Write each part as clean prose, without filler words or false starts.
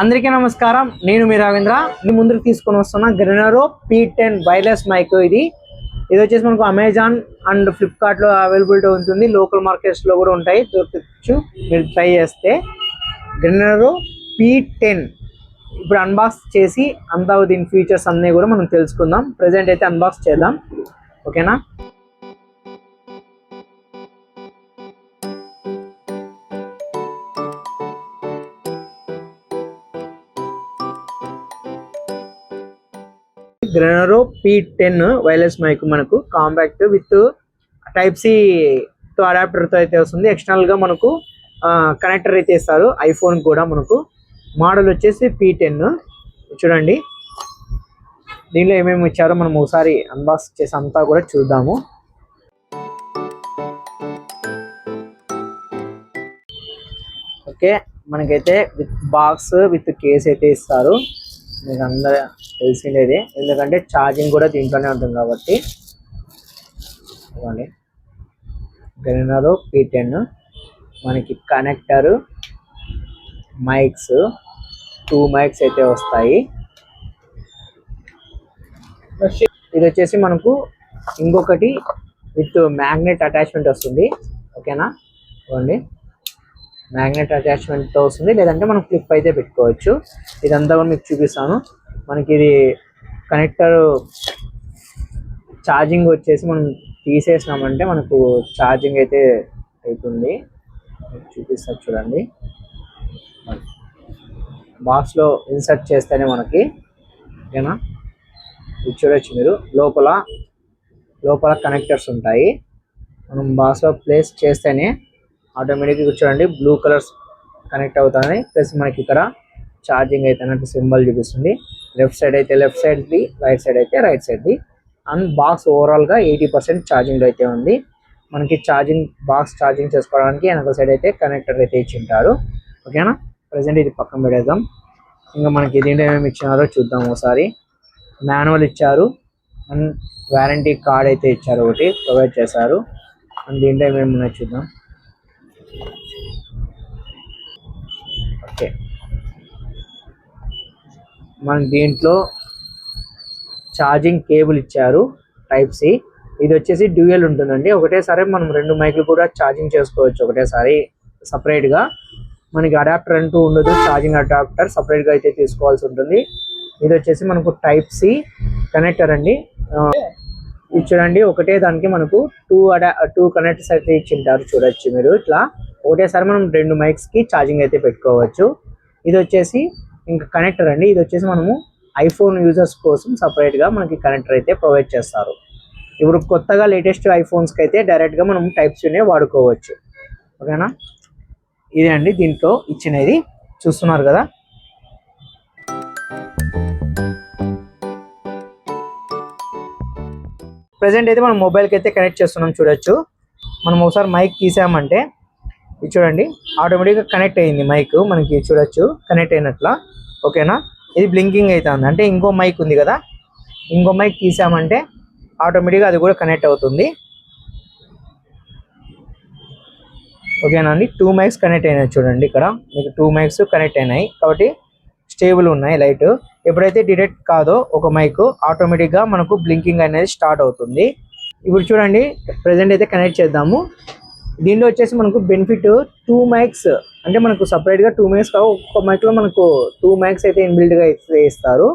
అందరికీ నమస్కారం. నేను మీ రవీంద్ర. మీ ముందుకు తీసుకొని వస్తున్న గ్రెనరో P10 వైర్లెస్ మైక్. ఇది వచ్చేసి మనకు అమెజాన్ అండ్ ఫ్లిప్కార్ట్ లో అవైలబిలిటీ ఉంటుంది. లోకల్ మార్కెట్స్ లో కూడా ఉంటాయి, దొరకచ్చు. మీరు ట్రై చేస్తే గ్రెనరో P10 ఇప్పుడు అన్బాక్స్ చేసి అంతా దీని ఫీచర్స్ అన్నీ కూడా మనం తెలుసుకుందాం. ప్రెజెంట్ అయితే అన్బాక్స్ చేద్దాం, ఓకేనా? గ్రెనరో P10 వైర్లెస్ మైక్ మనకు కాంపాక్ట్ విత్ టైప్ సి తో అడాప్టర్ తో అయితే వస్తుంది. ఎక్స్టర్నల్ గా మనకు కనెక్టర్ అయితే ఇస్తారు. ఐఫోన్ కూడా మనకు మోడల్ వచ్చేసి P10. చూడండి దీనిలో ఏమేమి ఇచ్చారో మనం ఒకసారి అన్బాక్స్ చేసి అంతా కూడా చూద్దాము. ఓకే, మనకైతే విత్ బాక్స్ విత్ కేస్ అయితే ఇస్తారు. మీకు అందరూ తెలిసిండేది, ఎందుకంటే ఛార్జింగ్ కూడా దీంట్లోనే ఉంటుంది కాబట్టి. ఇవ్వండి గ్రెనరో P10 మనకి కనెక్టర్, మైక్స్ 2 మైక్స్ అయితే వస్తాయి. ఇది వచ్చేసి మనకు ఇంకొకటి విత్ మ్యాగ్నెట్ అటాచ్మెంట్ వస్తుంది, ఓకేనా? ఇవ్వండి మ్యాగ్నెట్ అటాచ్మెంట్తో వస్తుంది, లేదంటే మనం క్లిప్ అయితే పెట్టుకోవచ్చు. ఇదంతా కూడా మీకు చూపిస్తాను. మనకి ఇది కనెక్టర్ ఛార్జింగ్ వచ్చేసి మనం తీసేసినామంటే మనకు ఛార్జింగ్ అయితే అవుతుంది. చూపిస్తాను చూడండి. బాక్స్లో ఇన్సర్ట్ చేస్తేనే మనకి, ఓకేనా? ఇది చూడొచ్చు మీరు. లోపల కనెక్టర్స్ ఉంటాయి. మనం బాక్స్లో ప్లేస్ చేస్తేనే ఆటోమేటిక్గా చూడండి బ్లూ కలర్స్ కనెక్ట్ అవుతాయి. ప్లస్ మనకి ఇక్కడ ఛార్జింగ్ అయితే అన్నట్టు సింబల్ చూపిస్తుంది. లెఫ్ట్ సైడ్ అయితే లెఫ్ట్ సైడ్ది, రైట్ సైడ్ అయితే రైట్ సైడ్ది. అండ్ బాక్స్ ఓవరాల్గా 80% ఛార్జింగ్లో అయితే ఉంది. మనకి బాక్స్ ఛార్జింగ్ చేసుకోవడానికి వెనక సైడ్ అయితే కనెక్టర్ అయితే ఇచ్చింటారు, ఓకేనా? ప్రజెంట్ ఇది పక్కన పెడేద్దాం. ఇంకా మనకి దీంట్లో ఏమేమి ఇచ్చినారో చూద్దాం ఒకసారి. మాన్యువల్ ఇచ్చారు అండ్ వారంటీ కార్డ్ అయితే ఇచ్చారు, ఒకటి ప్రొవైడ్ చేశారు. అండ్ దీంట్లో ఏమేమి ఉన్నాయో చూద్దాం. ఓకే, మన దీంట్లో ఛార్జింగ్ కేబుల్ ఇచ్చారు టైప్ సి. ఇది వచ్చేసి డ్యూయల్ ఉంటుందండి. ఒకటేసారి మనం 2 మైక్లు కూడా ఛార్జింగ్ చేసుకోవచ్చు ఒకటేసారి సపరేట్గా. మనకి అడాప్టర్ అంటూ ఉండదు, ఛార్జింగ్ అడాప్టర్ సపరేట్గా అయితే తీసుకోవాల్సి ఉంటుంది. ఇది వచ్చేసి మనకు టైప్ సి కనెక్టర్ అండి. ఇది చూడండి, ఒకటే దానికి మనకు 2 కనెక్టర్స్ అయితే ఇచ్చింటారు. చూడొచ్చు మీరు. ఇట్లా ఒకటేసారి మనం 2 మైక్స్కి ఛార్జింగ్ అయితే పెట్టుకోవచ్చు. ఇది వచ్చేసి ఇంకా కనెక్టర్ అండి. ఇది వచ్చేసి మనము ఐఫోన్ యూజర్స్ కోసం సపరేట్గా మనకి కనెక్టర్ అయితే ప్రొవైడ్ చేస్తారు. ఇప్పుడు కొత్తగా లేటెస్ట్ ఐఫోన్స్కి అయితే డైరెక్ట్గా మనం టైప్ సినే వాడుకోవచ్చు, ఓకేనా? ఇదే అండి దీంట్లో ఇచ్చినది, చూస్తున్నారు కదా. ప్రజెంట్ అయితే మనం మొబైల్కి అయితే కనెక్ట్ చేస్తున్నాం. చూడొచ్చు, మనం ఒకసారి మైక్ తీసామంటే ఇది చూడండి ఆటోమేటిక్గా కనెక్ట్ అయ్యింది మైక్. మనకి చూడొచ్చు కనెక్ట్ అయినట్లా, ఓకేనా? ఇది బ్లింకింగ్ అవుతుంది. అంటే ఇంకో మైక్ ఉంది కదా, ఇంకో మైక్ తీసామంటే ఆటోమేటిక్గా అది కూడా కనెక్ట్ అవుతుంది, ఓకేనా అండి? 2 మైక్స్ కనెక్ట్ అయినాయి చూడండి. ఇక్కడ మీకు 2 మైక్స్ కనెక్ట్ అయినాయి కాబట్టి స్టేబుల్ ఉన్నాయి లైట్. ఎప్పుడైతే డిటెక్ట్ కాదో ఒక మైక్, ఆటోమేటిక్గా మనకు బ్లింకింగ్ అనేది స్టార్ట్ అవుతుంది. ఇప్పుడు చూడండి ప్రెజెంట్ అయితే కనెక్ట్ చేద్దాము. దీనిలో వచ్చేసి మనకు బెనిఫిట్ 2 మైక్స్, అంటే మనకు సపరేట్గా 2 మైక్స్ కావు, ఒక్కొక్క మైక్లో మనకు 2 మైక్స్ అయితే ఇన్బిల్డ్గా అయితే ఇస్తారు.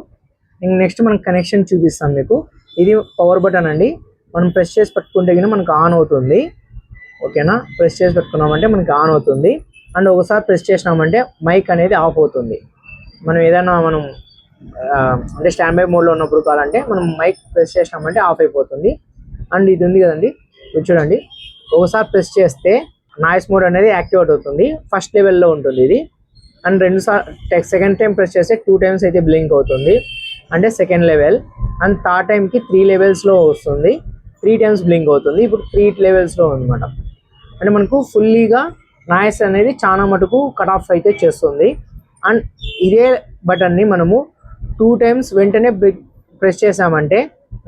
నెక్స్ట్ మనకు కనెక్షన్ చూపిస్తాం మీకు. ఇది పవర్ బటన్ అండి. మనం ప్రెస్ చేసి పట్టుకుంటే కానీ మనకు ఆన్ అవుతుంది, ఓకేనా? ప్రెస్ చేసి పెట్టుకున్నామంటే మనకి ఆన్ అవుతుంది. అండ్ ఒకసారి ప్రెస్ చేసినామంటే మైక్ అనేది ఆఫ్ అవుతుంది. మనం ఏదైనా అంటే స్టాండ్ బై మోడ్లో ఉన్నప్పుడు కావాలంటే మనం మైక్ ప్రెస్ చేసినామంటే ఆఫ్ అయిపోతుంది. అండ్ ఇది ఉంది కదండి, ఇది చూడండి, ఒకసారి ప్రెస్ చేస్తే నాయిస్ మోడ్ అనేది యాక్టివేట్ అవుతుంది. ఫస్ట్ లెవెల్లో ఉంటుంది ఇది. అండ్ సెకండ్ టైం ప్రెస్ చేస్తే 2 టైమ్స్ అయితే బ్లింక్ అవుతుంది, అంటే సెకండ్ లెవెల్. అండ్ థర్డ్ టైంకి 3 లెవెల్స్లో వస్తుంది, 3 టైమ్స్ బ్లింక్ అవుతుంది. ఇప్పుడు 3 లెవెల్స్లో అనమాట. అంటే మనకు ఫుల్లీగా నాయిస్ అనేది చాలా మటుకు కట్ ఆఫ్ అయితే చేస్తుంది. అండ్ ఇదే బటన్ని మనము 2 టైమ్స్ వెంటనే ప్రెస్ చేసామంటే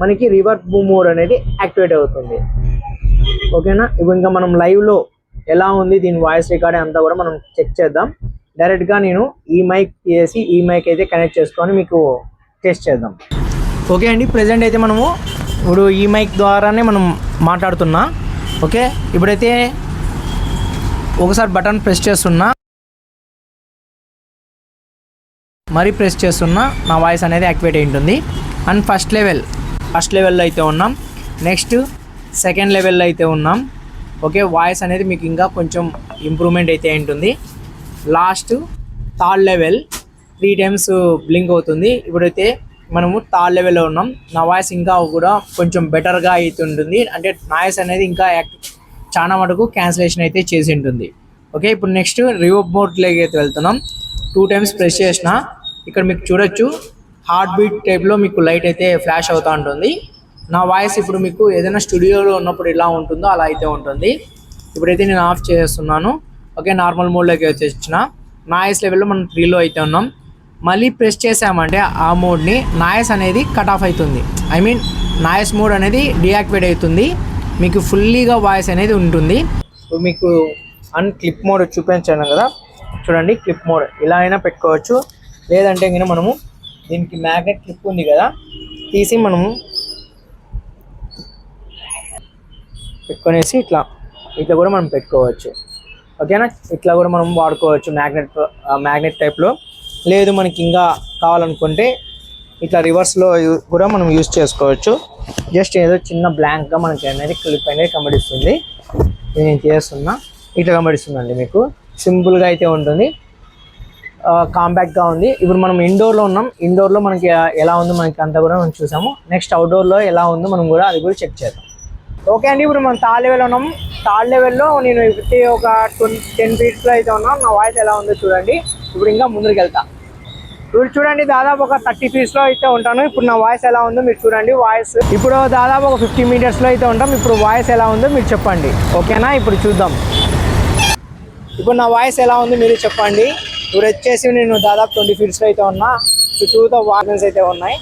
మనకి రివర్బ్ మోడ్ అనేది యాక్టివేట్ అవుతుంది, ఓకేనా? ఇప్పుడు ఇంకా మనం లైవ్లో ఎలా ఉంది దీని వాయిస్ రికార్డ్ అంతా కూడా మనం చెక్ చేద్దాం. డైరెక్ట్గా నేను ఈ మైక్ చేసి ఈ మైక్ అయితే కనెక్ట్ చేసుకొని మీకు టెస్ట్ చేద్దాం. ఓకే అండి, ప్రజెంట్ అయితే మనము ఇప్పుడు ఈ మైక్ ద్వారానే మనం మాట్లాడుతున్నా. ఓకే, ఇప్పుడైతే ఒకసారి బటన్ ప్రెస్ చేస్తున్నా, మరీ ప్రెస్ చేస్తున్నా, నా వాయిస్ అనేది యాక్టివేట్ అయి ఉంటుంది. అండ్ ఫస్ట్ లెవెల్లో అయితే ఉన్నాం, నెక్స్ట్ సెకండ్ లెవెల్లో అయితే ఉన్నాం. ఓకే, వాయిస్ అనేది మీకు ఇంకా కొంచెం ఇంప్రూవ్మెంట్ అయితే ఉంటుంది. Last third level 3 times blink అవుతుంది. ఇప్పుడైతే మనము థర్డ్ లెవెల్లో ఉన్నాం. నా వాయిస్ ఇంకా కూడా కొంచెం బెటర్గా అవుతుంటుంది, అంటే నాయిస్ అనేది ఇంకా చాలా మటుకు క్యాన్సిలేషన్ అయితే చేసి ఉంటుంది. ఓకే, ఇప్పుడు నెక్స్ట్ రివర్బ్ మోడ్లోకి అయితే వెళ్తున్నాం. 2 times ప్రెస్ చేసిన ఇక్కడ మీకు చూడొచ్చు హార్ట్ బీట్ టైప్లో మీకు లైట్ అయితే ఫ్లాష్ అవుతూ ఉంటుంది. నా వాయిస్ ఇప్పుడు మీకు ఏదైనా స్టూడియోలో ఉన్నప్పుడు ఎలా ఉంటుందో అలా అయితే ఉంటుంది. ఇప్పుడైతే నేను ఆఫ్ చేస్తున్నాను. ఓకే, నార్మల్ మోడ్లోకి వచ్చేసిన నాయిస్ లెవెల్లో మనం 3లో అయితే ఉన్నాం. మళ్ళీ ప్రెస్ చేసామంటే ఆ మోడ్ని నాయిస్ అనేది కట్ ఆఫ్ అవుతుంది. ఐ మీన్ నాయిస్ మోడ్ అనేది డియాక్టివేట్ అవుతుంది, మీకు ఫుల్లీగా వాయిస్ అనేది ఉంటుంది. ఇప్పుడు మీకు క్లిప్ మోడ్ చూపించాను కదా, చూడండి క్లిప్ మోడ్ ఇలా అయినా పెట్టుకోవచ్చు. లేదంటే ఇంకా మనము దీనికి మ్యాగ్నెట్ క్లిప్ ఉంది కదా, తీసి మనము పెట్టుకునేసి ఇట్లా కూడా మనం పెట్టుకోవచ్చు. ఓకేనా, ఇట్లా కూడా మనం వాడుకోవచ్చు మ్యాగ్నెట్ టైప్లో. లేదు మనకి ఇంకా కావాలనుకుంటే ఇట్లా రివర్స్లో కూడా మనం యూజ్ చేసుకోవచ్చు. జస్ట్ ఏదో చిన్న బ్లాంక్గా మనకి అనేది క్లిప్ అనేది కనబడిస్తుంది. ఇది నేను చేస్తున్నా, ఇట్లా కనబడిస్తుందండి. మీకు సింపుల్గా అయితే ఉంటుంది, కాంపాక్ట్గా ఉంది. ఇప్పుడు మనం ఇండోర్లో ఉన్నాం, ఇండోర్లో మనకి ఎలా ఉందో మనకి అంతా కూడా మనం చూసాము. నెక్స్ట్ అవుట్డోర్లో ఎలా ఉందో మనం కూడా అది కూడా చెక్ చేద్దాం. ఓకే అండి, ఇప్పుడు మనం థర్డ్ లెవెల్లో ఉన్నాం. థర్డ్ లెవెల్లో నేను ఒక 10 feet అయితే ఉన్నాం. నా వాయిస్ ఎలా ఉందో చూడండి. ఇప్పుడు ఇంకా ముందుకు వెళ్తా. ఇప్పుడు చూడండి, దాదాపు ఒక 30 feet అయితే ఉంటాను. ఇప్పుడు నా వాయిస్ ఎలా ఉందో మీరు చూడండి. వాయిస్ ఇప్పుడు దాదాపు ఒక 50 meters అయితే ఉంటాం. ఇప్పుడు వాయిస్ ఎలా ఉందో మీరు చెప్పండి. ఓకేనా, ఇప్పుడు చూద్దాం. ఇప్పుడు నా వాయిస్ ఎలా ఉందో మీరు చెప్పండి. ఇప్పుడు వచ్చేసి నేను దాదాపు 20 feet అయితే ఉన్నా, చుట్టూతో వార్నెస్ అయితే ఉన్నాయి.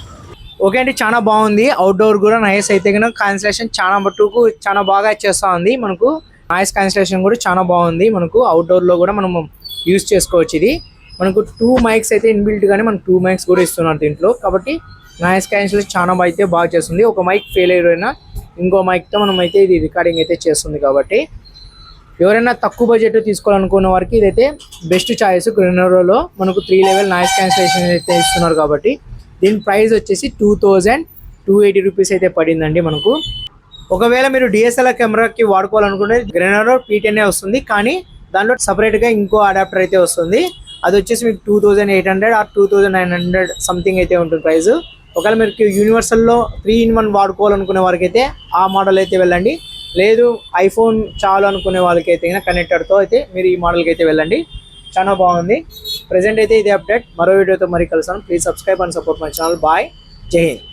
ఓకే అండి, చాలా బాగుంది. అవుట్డోర్ కూడా నాయిస్ అయితే కనుక కాన్సలేషన్ చాలా మట్టుకు చాలా బాగా చేస్తూ ఉంది. మనకు నాయిస్ కాన్సలేషన్ కూడా చాలా బాగుంది. మనకు అవుట్డోర్లో కూడా మనం యూజ్ చేసుకోవచ్చు. ఇది మనకు 2 mics అయితే ఇన్బిల్ట్ గానే మనకు 2 mics కూడా ఇస్తున్నారు దీంట్లో. కాబట్టి నాయిస్ కాన్సలేషన్ చాలా బాగా చేస్తుంది. ఒక మైక్ ఫెయిల్ అయినా ఇంకో మైక్తో మనం అయితే ఇది రికార్డింగ్ అయితే చేస్తుంది. కాబట్టి ఎవరైనా తక్కువ బడ్జెట్ తీసుకోవాలనుకున్న వారికి ఇదైతే బెస్ట్ చాయిస్. గ్రెనరోలో మనకు 3 level నాయిస్ క్యాన్సిలేషన్ అయితే ఇస్తున్నారు. కాబట్టి దీని ప్రైస్ వచ్చేసి 2280 రూపీస్ అయితే పడిందండి మనకు. ఒకవేళ మీరు డిఎస్ఎల్ఆర్ కెమెరాకి వాడుకోవాలనుకుంటే గ్రెనరో P10 వస్తుంది, కానీ దాంట్లో సపరేట్గా ఇంకో అడాప్టర్ అయితే వస్తుంది. అది వచ్చేసి మీకు 2800 ఆర్ 2900 సంథింగ్ అయితే ఉంటుంది ప్రైస్. ఒకవేళ మీరు యూనివర్సల్లో 3-in-1 వాడుకోవాలనుకునే వారికి అయితే ఆ మోడల్ అయితే వెళ్ళండి. లేదు ఐఫోన్ చాలు అనుకునే వాళ్ళకైతే కనెక్టర్తో అయితే మీరు ఈ మోడల్కి అయితే వెళ్ళండి. చాలా బాగుంది. ప్రెజెంట్ అయితే ఇదే అప్డేట్. మరో వీడియోతో మరీ కలుస్తాను. Please subscribe and support my channel. Bye, Jai Hind.